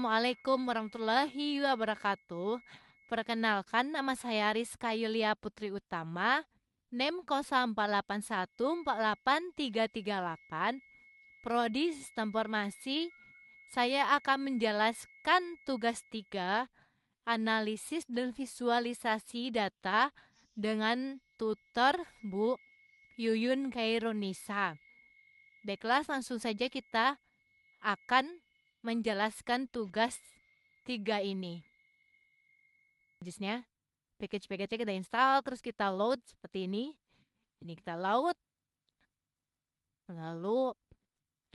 Assalamualaikum warahmatullahi wabarakatuh. Perkenalkan, nama saya Rizka Yulia Putri Utama, NEM 0481488338, Prodi Sistem Informasi. Saya akan menjelaskan tugas 3, analisis dan visualisasi data dengan tutor Bu Yuyun Khairunisa. Baiklah, langsung saja kita akan menjelaskan tugas 3 ini. Package-nya, package-nya kita install, terus kita load seperti ini. Ini kita load. Lalu,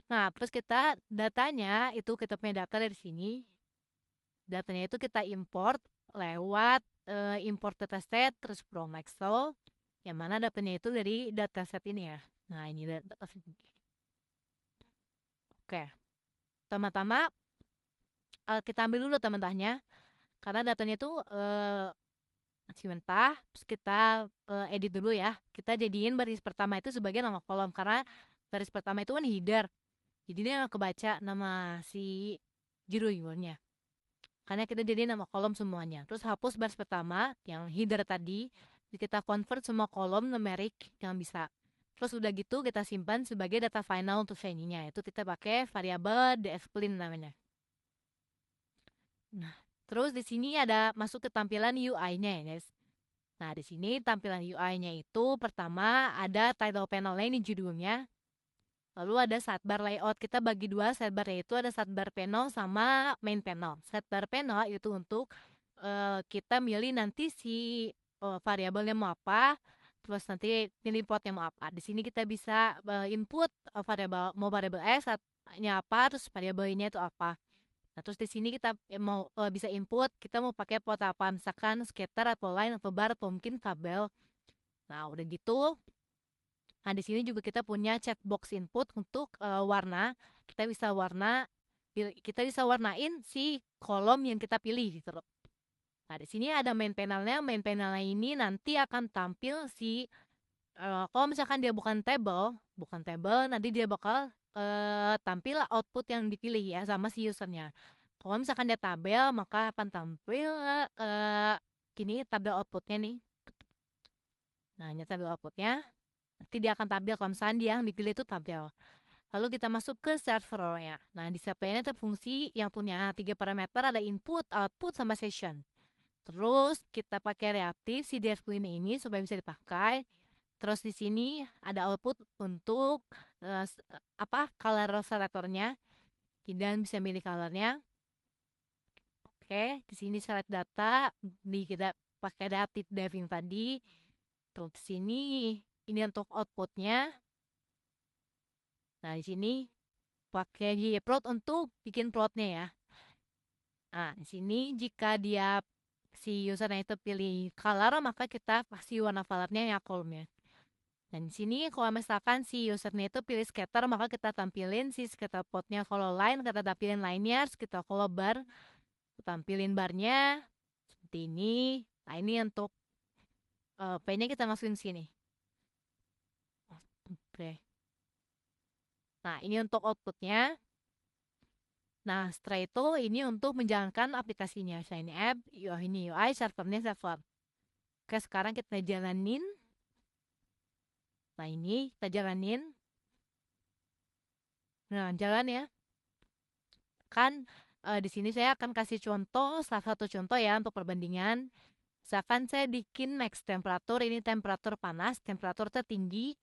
terus kita datanya itu kita punya data dari sini. Datanya itu kita import lewat import dataset terus from Excel, yang mana datanya itu dari dataset ini ya. Nah, ini dataset. Oke. Pertama-tama kita ambil dulu mentahnya, karena datanya itu masih mentah. Terus kita edit dulu ya. Kita jadiin baris pertama itu sebagai nama kolom, karena baris pertama itu kan header, jadi dia nggak kebaca nama si judulnya, karena kita jadiin nama kolom semuanya. Terus hapus baris pertama yang header tadi, kita convert semua kolom numerik yang bisa. Terus udah gitu kita simpan sebagai data final untuk ininya, itu kita pakai variabel dsplin namanya. Nah, terus di sini ada masuk ke tampilan UI-nya ya, guys. Nah, di sini tampilan UI-nya itu pertama ada title panel-nya, ini judulnya. Lalu ada sidebar layout. Kita bagi dua sidebar, yaitu ada sidebar panel sama main panel. Sidebar panel itu untuk kita milih nanti si variabelnya mau apa, terus nanti pilih plotnya mau apa. Di sini kita bisa input variabel, mau variabel x-nya apa, terus variabelnya itu apa. Nah, terus di sini kita mau bisa input, kita mau pakai plot apa, misalkan scatter atau line atau bar atau mungkin kabel. Nah, udah gitu. Nah, di sini juga kita punya checkbox input untuk warna. Kita bisa warnain si kolom yang kita pilih gitu loh. Nah, di sini ada main panelnya. Main panelnya ini nanti akan tampil si kalau misalkan dia bukan table, nanti dia bakal tampil output yang dipilih ya sama si usernya. Kalau misalkan dia tabel, maka akan tampil kini tabel outputnya nih. Nah, ini tabel outputnya. Nanti dia akan tampil kalau misalkan dia yang dipilih itu tampil. Lalu kita masuk ke servernya. Nah, di servernya itu fungsi yang punya 3 parameter, ada input, output, sama session. Terus kita pakai reaktif si dspline ini supaya bisa dipakai. Terus di sini ada output untuk color selectornya. Dan bisa milih colornya. Oke, di sini select data, kita pakai reaktif diving tadi. Terus di sini ini untuk outputnya. Nah, di sini pakai gplot untuk bikin plotnya ya. Nah, di sini jika dia si usernya itu pilih color, maka kita pasti warna colornya ya kolomnya. Dan di sini kalau misalkan si usernya itu pilih scatter, maka kita tampilin si scatter plotnya. Kalau line, kita tampilin line-nya. Kita kalau bar, tampilin barnya seperti ini. Nah, ini untuk P-nya kita masukin sini. Oke. Nah, ini untuk outputnya. Nah, setelah itu ini untuk menjalankan aplikasinya. Ini app, ini UI, servernya server. Oke, sekarang kita jalanin. Nah, ini kita jalanin. Nah, jalan ya. Kan di sini saya akan kasih contoh, salah satu contoh ya untuk perbandingan. Misalkan saya bikin max temperatur, ini temperatur panas, temperatur tertinggi.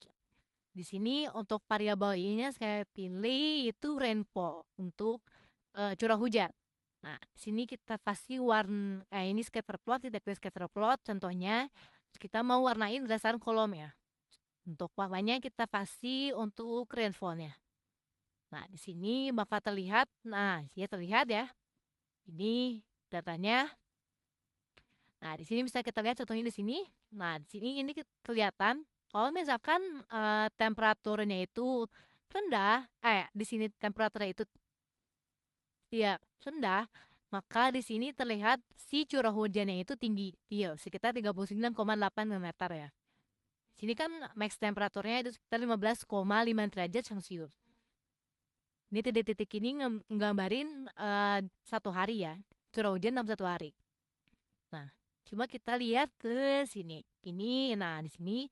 Di sini untuk variabel ini saya pilih itu rainfall untuk curah hujan. Nah, di sini kita kasih warna, ini scatter plot, kita pilih scatter plot. Contohnya, kita mau warnain berdasarkan kolom ya. Untuk warnanya kita kasih untuk rainfall-nya. Nah, di sini bakal terlihat, ya terlihat ya. Ini datanya. Nah, di sini bisa kita lihat contohnya di sini. Nah, di sini ini kelihatan kalau misalkan temperaturnya itu rendah, di sini temperaturnya itu ya rendah, maka di sini terlihat si curah hujannya itu tinggi, sekitar 39,8 mm ya. Sini kan max temperaturnya itu sekitar 15,5 derajat Celcius. Ini titik-titik ini nggambarin 1 hari ya, curah hujan dalam 1 hari. Nah, coba kita lihat ke sini. Nah di sini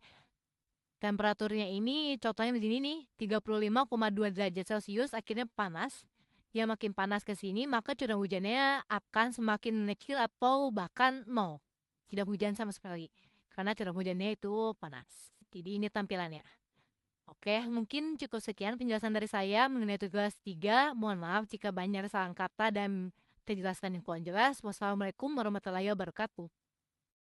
temperaturnya ini contohnya di sini nih 35,2 derajat Celcius akhirnya panas. Ya makin panas ke sini maka curah hujannya akan semakin mengecil atau bahkan nol. Tidak hujan sama sekali karena curah hujannya itu panas. Jadi ini tampilannya. Oke, mungkin cukup sekian penjelasan dari saya mengenai tugas 3. Mohon maaf jika banyak salah kata dan terjelaskan yang kurang jelas. Wassalamualaikum warahmatullahi wabarakatuh.